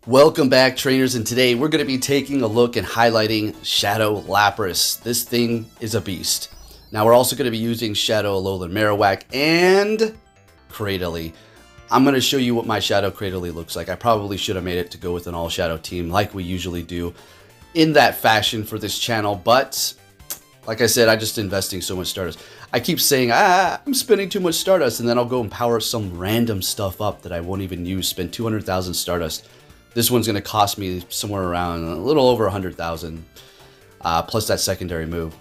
Welcome back, trainers, and today we're going to be taking a look and highlighting Shadow Lapras. This thing is a beast. Now we're also going to be using Shadow Alolan Marowak and Cradily. I'm going to show you what my Shadow Cradily looks like. I probably should have made it to go with an all-Shadow team like we usually do in that fashion for this channel, but like I said, I'm just investing so much Stardust. I keep saying, I'm spending too much Stardust, and then I'll go and power some random stuff up that I won't even use, spend 200,000 Stardust. This one's going to cost me somewhere around a little over 100,000, plus that secondary move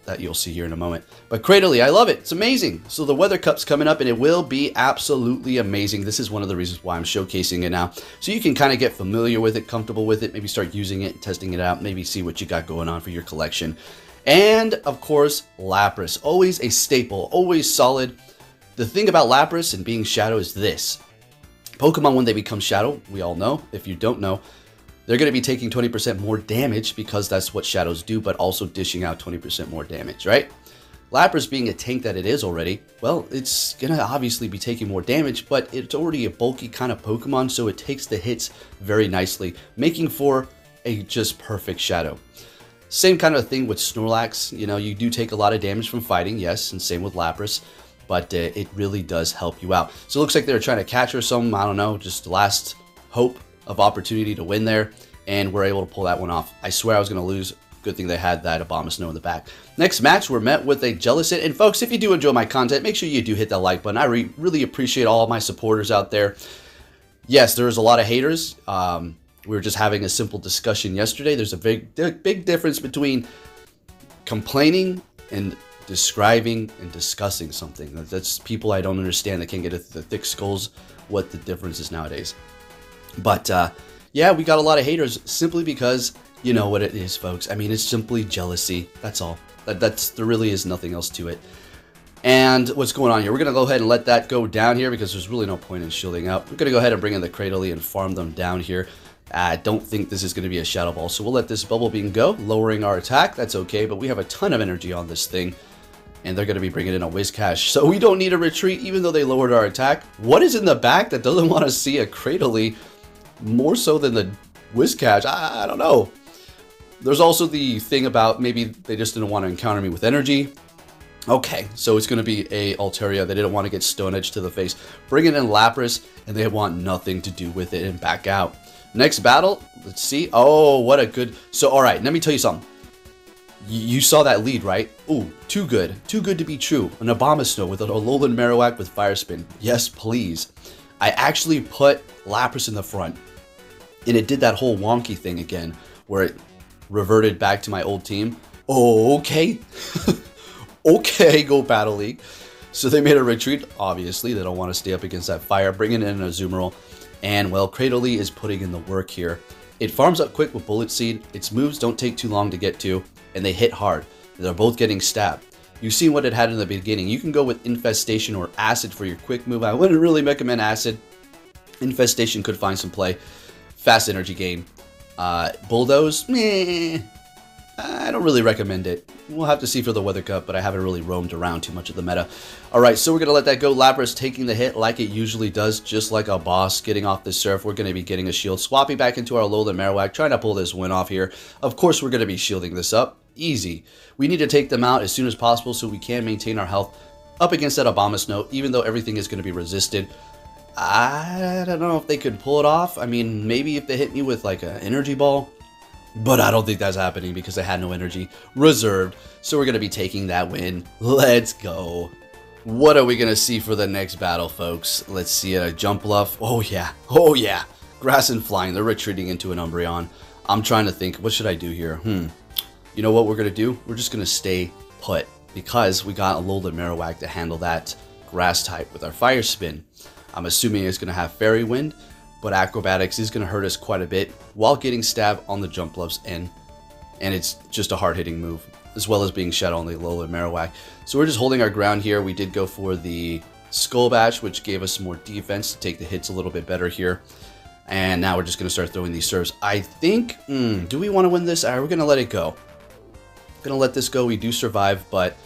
that you'll see here in a moment. But Cradily, I love it. It's amazing. So the Weather Cup's coming up, and it will be absolutely amazing. This is one of the reasons why I'm showcasing it now. So you can kind of get familiar with it, comfortable with it, maybe start using it, testing it out, maybe see what you got going on for your collection. And, of course, Lapras. Always a staple, always solid. The thing about Lapras and being Shadow is this. Pokemon, when they become Shadow, we all know, if you don't know, they're going to be taking 20% more damage because that's what Shadows do, but also dishing out 20% more damage, right? Lapras, being a tank that it is already, well, it's going to obviously be taking more damage, but it's already a bulky kind of Pokemon, so it takes the hits very nicely, making for a just perfect Shadow. Same kind of thing with Snorlax. You know, you do take a lot of damage from fighting, yes, and same with Lapras. But it really does help you out. So it looks like they're trying to catch or something. I don't know, just last hope of opportunity to win there. And we're able to pull that one off. I swear I was going to lose. Good thing they had that Abomasnow in the back. Next match, we're met with a Jealous Hit. And folks, if you do enjoy my content, make sure you do hit that like button. I really appreciate all my supporters out there. Yes, there's a lot of haters. We were just having a simple discussion yesterday. There's a big difference between complaining and describing and discussing something. That's people I don't understand that can't get the thick skulls what the difference is nowadays. But yeah, we got a lot of haters simply because you know what it is, folks. I mean, it's simply jealousy. That's all. There really is nothing else to it. And what's going on here? We're going to go ahead and let that go down here because there's really no point in shielding out. We're going to go ahead and bring in the Cradily and farm them down here. I don't think this is going to be a Shadow Ball, so we'll let this Bubble Beam go, lowering our attack. That's okay, but we have a ton of energy on this thing. And they're going to be bringing in a Whiscash. So we don't need a retreat, even though they lowered our attack. What is in the back that doesn't want to see a Cradily more so than the Whiscash? I don't know. There's also the thing about maybe they just didn't want to encounter me with energy. Okay, so it's going to be a Altaria. They didn't want to get Stone Edge to the face. Bringing in Lapras, and they want nothing to do with it and back out. Next battle, let's see. Oh, what a good... So, all right, let me tell you something. You saw that lead, right? Ooh, too good. Too good to be true. An Abomasnow with an Alolan Marowak with Fire Spin. Yes, please. I actually put Lapras in the front. And it did that whole wonky thing again, where it reverted back to my old team. Oh, okay. Okay, go Battle League. So they made a retreat. Obviously, they don't want to stay up against that fire. Bringing in a Azumarill. And, well, Cradily is putting in the work here. It farms up quick with Bullet Seed. Its moves don't take too long to get to. And they hit hard. They're both getting stabbed. You've seen what it had in the beginning. You can go with Infestation or Acid for your quick move. I wouldn't really recommend Acid. Infestation could find some play. Fast energy gain. Bulldoze? Meh. I don't really recommend it. We'll have to see for the Weather Cup, but I haven't really roamed around too much of the meta. Alright, so we're going to let that go. Lapras taking the hit like it usually does, just like a boss getting off the surf. We're going to be getting a shield. Swapping back into our Alolan Marowak, trying to pull this win off here. Of course, we're going to be shielding this up. Easy. We need to take them out as soon as possible so we can maintain our health up against that Abomasnow, even though everything is going to be resisted. I don't know if they could pull it off. I mean, maybe if they hit me with like an energy ball. But I don't think that's happening because I had no energy reserved. So we're going to be taking that win. Let's go. What are we going to see for the next battle, folks? Let's see a Jump Bluff. Oh, yeah. Oh, yeah. Grass and Flying. They're retreating into an Umbreon. I'm trying to think. What should I do here? You know what we're going to do? We're just going to stay put because we got a Alolan Marowak to handle that Grass type with our Fire Spin. I'm assuming it's going to have Fairy Wind. But Acrobatics is going to hurt us quite a bit while getting stabbed on the Jump Bluffs, and it's just a hard-hitting move, as well as being Shadow on the Alolan Marowak. So we're just holding our ground here. We did go for the Skull Bash, which gave us some more defense to take the hits a little bit better here. And now we're just going to start throwing these serves. I think, do we want to win this? We're going to let it go. Going to let this go. We do survive, but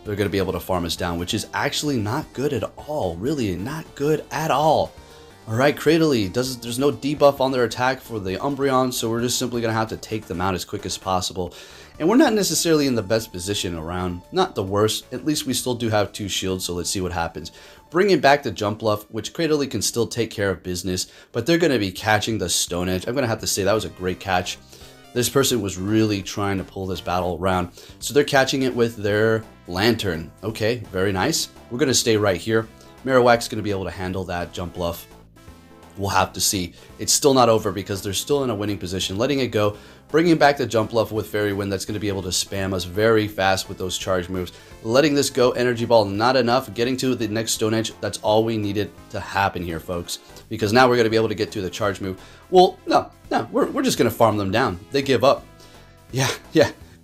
they're going to be able to farm us down, which is actually not good at all. Really not good at all. All right, Cradily, there's no debuff on their attack for the Umbreon, so we're just simply going to have to take them out as quick as possible. And we're not necessarily in the best position around, not the worst. At least we still do have 2 shields, so let's see what happens. Bringing back the Jump Bluff, which Cradily can still take care of business, but they're going to be catching the Stone Edge. I'm going to have to say that was a great catch. This person was really trying to pull this battle around. So they're catching it with their Lantern. Okay, very nice. We're going to stay right here. Marowak's going to be able to handle that Jump Bluff. We'll have to see. It's still not over because they're still in a winning position. Letting it go, bringing back the Jump Bluff with Fairy Wind. That's going to be able to spam us very fast with those charge moves. Letting this go, Energy Ball, not enough. Getting to the next Stone Edge, that's all we needed to happen here, folks. Because now we're going to be able to get to the charge move. Well, no, we're just going to farm them down. They give up. Yeah,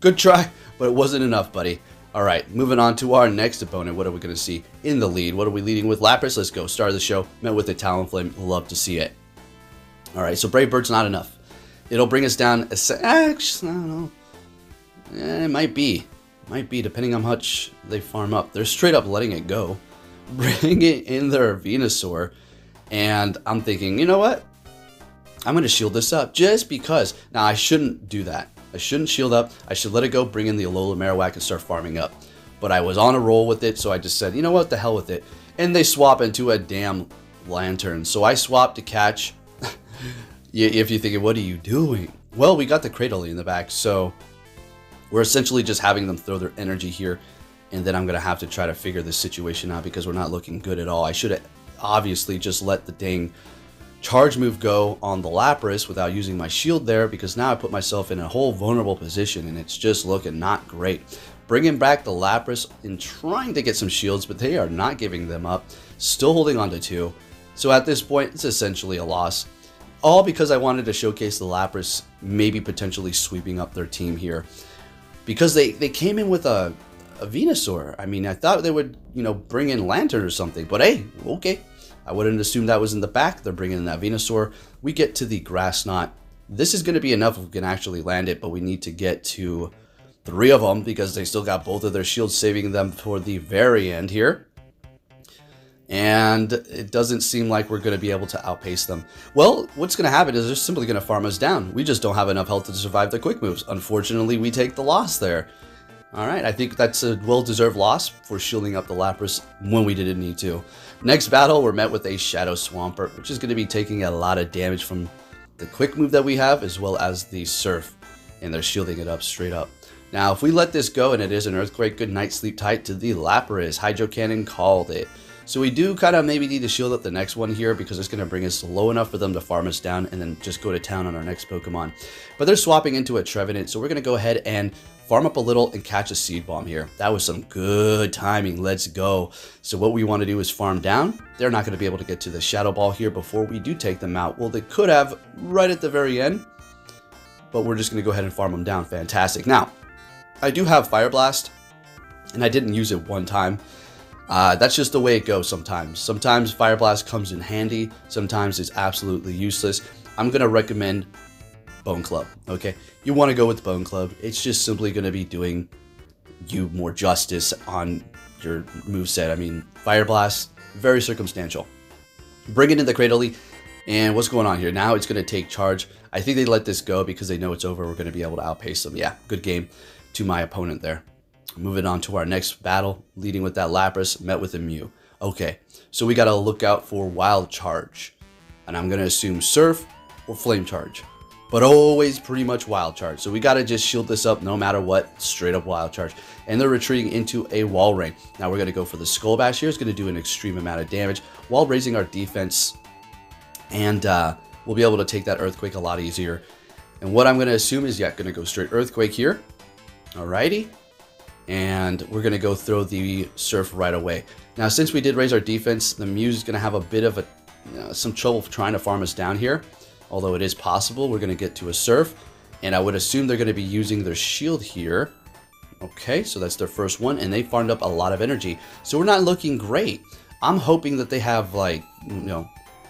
good try, but it wasn't enough, buddy. All right, moving on to our next opponent. What are we going to see in the lead? What are we leading with? Lapras, let's go. Start of the show, met with the Talonflame. Love to see it. All right, so Brave Bird's not enough. It'll bring us down. Actually, I don't know. It might be. Might be, depending on how much they farm up. They're straight up letting it go. Bringing it in their Venusaur. And I'm thinking, you know what? I'm going to shield this up just because. Now, I shouldn't do that. I shouldn't shield up. I should let it go, bring in the Alola Marowak, and start farming up. But I was on a roll with it, so I just said, you know what, the hell with it. And they swap into a damn Lantern. So I swapped to catch. If you're thinking, what are you doing? Well, we got the Cradily in the back, so we're essentially just having them throw their energy here. And then I'm going to have to try to figure this situation out because we're not looking good at all. I should have obviously just let the dang charge move go on the Lapras without using my shield there, because now I put myself in a whole vulnerable position and it's just looking not great. Bringing back the Lapras and trying to get some shields, but they are not giving them up. Still holding on to 2. So at this point, it's essentially a loss. All because I wanted to showcase the Lapras maybe potentially sweeping up their team here. Because they came in with a Venusaur. I mean, I thought they would, bring in Lantern or something. But hey, okay. I wouldn't assume that was in the back. They're bringing in that Venusaur. We get to the Grass Knot. This is going to be enough if we can actually land it, but we need to get to 3 of them because they still got both of their shields saving them for the very end here. And it doesn't seem like we're going to be able to outpace them. Well, what's going to happen is they're simply going to farm us down. We just don't have enough health to survive the quick moves. Unfortunately, we take the loss there. All right, I think that's a well-deserved loss for shielding up the Lapras when we didn't need to. Next battle, we're met with a Shadow Swampert, which is going to be taking a lot of damage from the quick move that we have, as well as the Surf, and they're shielding it up straight up. Now, if we let this go, and it is an Earthquake, good night, sleep tight to the Lapras. Hydro Cannon called it. So we do kind of maybe need to shield up the next one here because it's going to bring us low enough for them to farm us down and then just go to town on our next Pokemon. But they're swapping into a Trevenant, so we're going to go ahead and farm up a little and catch a Seed Bomb here. That was some good timing. Let's go. So what we want to do is farm down. They're not going to be able to get to the Shadow Ball here before we do take them out. Well, they could have right at the very end, but we're just going to go ahead and farm them down. Fantastic. Now, I do have Fire Blast, and I didn't use it one time. That's just the way it goes sometimes. Sometimes Fire Blast comes in handy. Sometimes it's absolutely useless. I'm going to recommend Bone Club, okay? You want to go with Bone Club. It's just simply going to be doing you more justice on your moveset. I mean, Fire Blast, very circumstantial. Bring it in the Cradily, and what's going on here? Now it's going to take charge. I think they let this go because they know it's over. We're going to be able to outpace them. Yeah, good game to my opponent there. Moving on to our next battle, leading with that Lapras, met with a Mew. Okay, so we got to look out for Wild Charge. And I'm going to assume Surf or Flame Charge. But always pretty much Wild Charge. So we got to just shield this up no matter what. Straight up Wild Charge. And they're retreating into a Wall Ring. Now we're going to go for the Skull Bash here. It's going to do an extreme amount of damage while raising our defense. And we'll be able to take that Earthquake a lot easier. And what I'm going to assume is, yeah, going to go straight Earthquake here. Alrighty. And we're going to go throw the Surf right away. Now, since we did raise our defense, the Mew's going to have a bit of some trouble trying to farm us down here. Although it is possible, we're going to get to a Surf. And I would assume they're going to be using their shield here. Okay, so that's their first one. And they farmed up a lot of energy. So we're not looking great. I'm hoping that they have, like,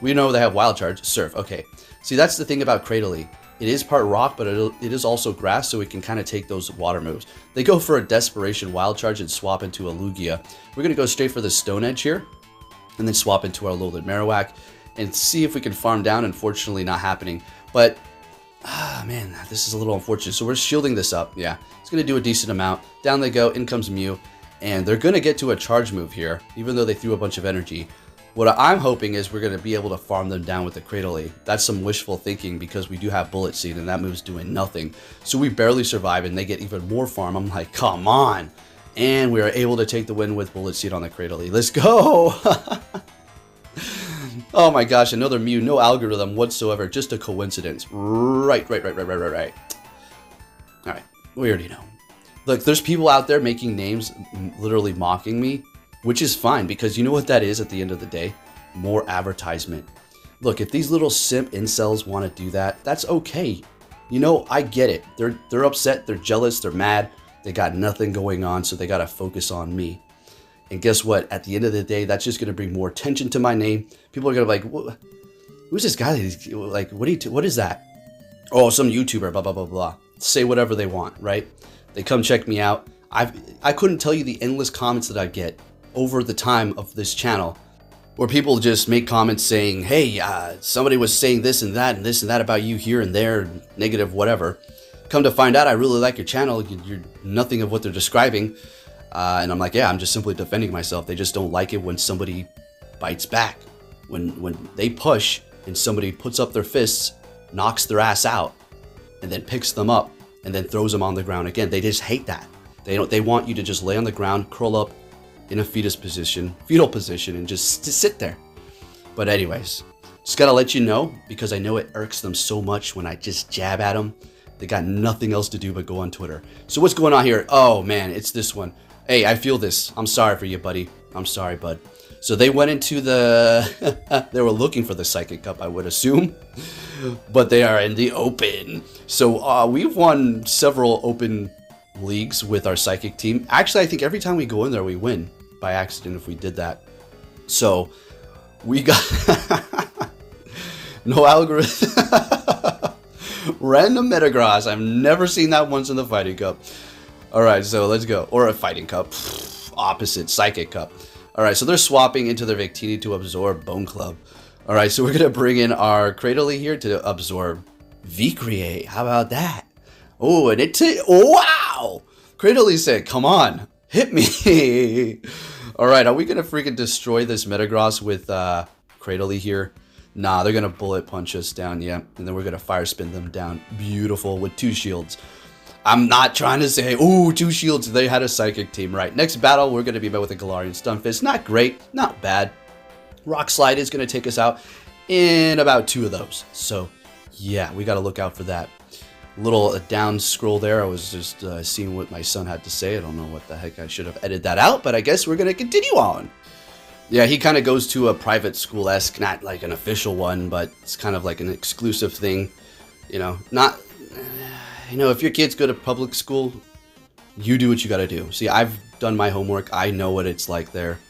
we know they have Wild Charge. Surf, okay. See, that's the thing about Cradily. It is part rock, but it is also grass, so it can kind of take those water moves. They go for a Desperation Wild Charge and swap into a Lugia. We're going to go straight for the Stone Edge here, and then swap into our Alolan Marowak. and see if we can farm down. Unfortunately, not happening. But, man, this is a little unfortunate. So we're shielding this up. Yeah, it's going to do a decent amount. Down they go. In comes Mew. And they're going to get to a charge move here, even though they threw a bunch of energy. What I'm hoping is we're going to be able to farm them down with the Cradle. That's some wishful thinking because we do have Bullet Seed and that move's doing nothing. So we barely survive and they get even more farm. I'm like, come on. And we are able to take the win with Bullet Seed on the Cradle. Let's go. Oh my gosh, another Mew. No algorithm whatsoever. Just a coincidence. Right. Alright, we already know. Look, there's people out there making names literally mocking me, which is fine because you know what that is at the end of the day? More advertisement. Look, if these little simp incels want to do that, that's okay. You know, I get it. They're upset, they're jealous, they're mad. They got nothing going on, so they got to focus on me. And guess what? At the end of the day, that's just going to bring more attention to my name. People are going to be like, who's this guy? Like, what is that? Oh, some YouTuber, blah, blah, blah, blah. Say whatever they want, right? They come check me out. I couldn't tell you the endless comments that I get over the time of this channel where people just make comments saying, hey, somebody was saying this and that about you here and there, negative whatever. Come to find out, I really like your channel. You're nothing of what they're describing. And I'm like, yeah, I'm just simply defending myself. They just don't like it when somebody bites back. When they push and somebody puts up their fists, knocks their ass out, and then picks them up and then throws them on the ground again. They just hate that. They want you to just lay on the ground, curl up in a fetal position, and just sit there. But anyways, just gotta let you know because I know it irks them so much when I just jab at them. They got nothing else to do but go on Twitter. So what's going on here? Oh man, it's this one. Hey, I feel this. I'm sorry for you, buddy. I'm sorry, bud. So they went into the... they were looking for the Psychic Cup, I would assume. But they are in the Open. So we've won several Open leagues with our Psychic team. Actually, I think every time we go in there, we win. By accident if we did that. So we got... no algorithm. Random Metagross. I've never seen that once in the Fighting Cup. Alright, so let's go. Or a Fighting Cup. Opposite. Psychic Cup. Alright, so they're swapping into their Victini to absorb Bone Club. Alright, so we're going to bring in our Cradle here to absorb V-Create. How about that? Oh, and wow! Cradle said, come on, hit me. Alright, are we going to freaking destroy this Metagross with Cradle here? Nah, they're going to bullet punch us down, yeah. And then we're going to fire spin them down. Beautiful, with 2 shields. I'm not trying to say, ooh, 2 shields. They had a Psychic team, right? Next battle, we're going to be met with a Galarian Stunfisk. Not great, not bad. Rock Slide is going to take us out in about 2 of those. So, yeah, we got to look out for that. Little down scroll there. I was just seeing what my son had to say. I don't know what the heck. I should have edited that out, but I guess we're going to continue on. Yeah, he kind of goes to a private school-esque, not like an official one, but it's kind of like an exclusive thing. You know, not... You know, if your kids go to public school, you do what you got to do. See, I've done my homework. I know what it's like there,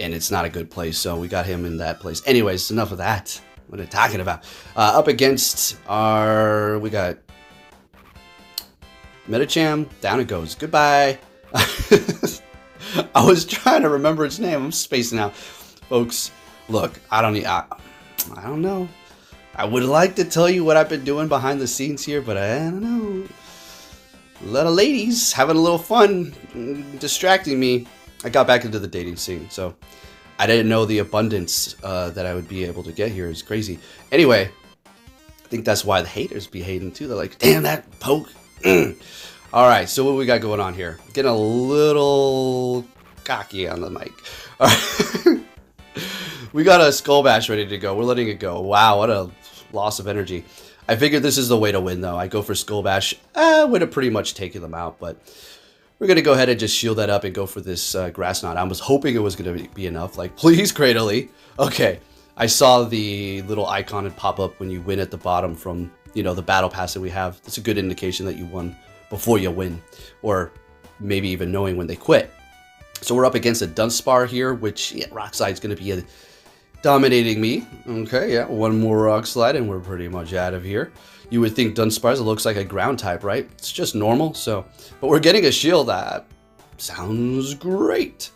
and it's not a good place, so we got him in that place. Anyways, enough of that. What are you talking about? Up against our... We got... Metacham. Down it goes. Goodbye. I was trying to remember its name. I'm spacing out. Folks, look, I don't know. I would like to tell you what I've been doing behind the scenes here, but I don't know. A lot of ladies having a little fun, distracting me. I got back into the dating scene, so I didn't know the abundance that I would be able to get here is crazy. Anyway, I think that's why the haters be hating too. They're like, damn that poke. All right, so what we got going on here? Getting a little cocky on the mic. All right. We got a Skull Bash ready to go. We're letting it go. Wow, what a loss of energy. I figured this is the way to win, though. I go for Skull Bash. Would have pretty much taken them out, but we're going to go ahead and just shield that up and go for this Grass Knot. I was hoping it was going to be enough. Like, please, Cradle. Okay, I saw the little icon pop up when you win at the bottom from, you know, the battle pass that we have. That's a good indication that you won before you win, or maybe even knowing when they quit. So we're up against a Dunsparce here, which, yeah, Rock Slide's going to be dominating me. Okay, yeah, one more Rock Slide and we're pretty much out of here. You would think Dunsparce looks like a ground type, right? It's just normal, so... But we're getting a shield. That sounds great.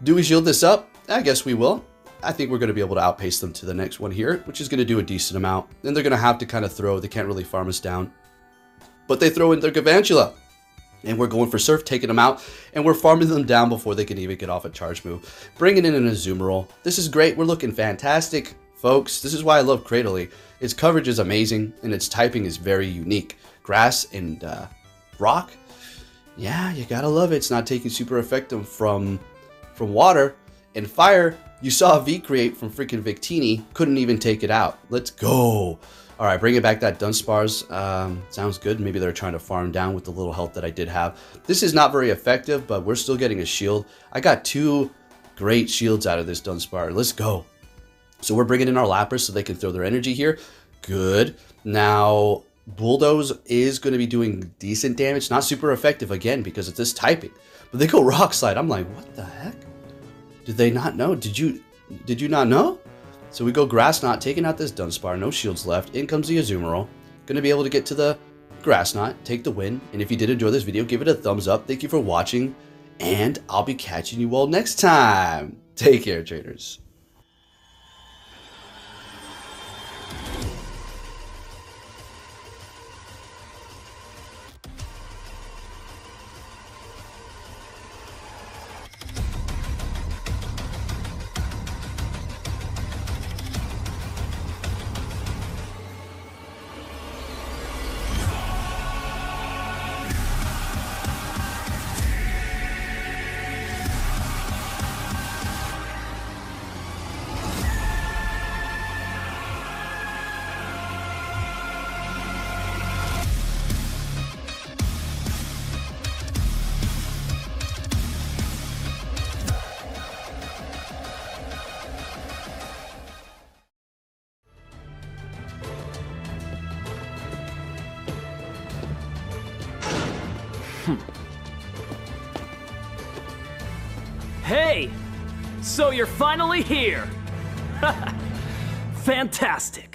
Do we shield this up? I guess we will. I think we're going to be able to outpace them to the next one here, which is going to do a decent amount. Then they're going to have to kind of throw. They can't really farm us down. But they throw in their Galvantula. And we're going for Surf, taking them out. And we're farming them down before they can even get off a charge move. Bringing in an Azumarill. This is great. We're looking fantastic, folks. This is why I love Cradily. Its coverage is amazing, and its typing is very unique. Grass and rock. Yeah, you gotta love it. It's not taking super effective from water. And fire, you saw a V-Create from freaking Victini. Couldn't even take it out. Let's go. All right, bringing back that Dunsparce. Sounds good. Maybe they're trying to farm down with the little health that I did have. This is not very effective, but we're still getting a shield. I got 2 great shields out of this Dunsparce. Let's go. So we're bringing in our Lapras so they can throw their energy here. Good. Now, Bulldoze is going to be doing decent damage. Not super effective, again, because of this typing. But they go Rock Slide. I'm like, what the heck? Did they not know? Did you not know? So we go Grass Knot, taking out this Dunsparce. No shields left. In comes the Azumarill. Going to be able to get to the Grass Knot, take the win. And if you did enjoy this video, give it a thumbs up. Thank you for watching. And I'll be catching you all next time. Take care, traders. Hey! So you're finally here! Fantastic!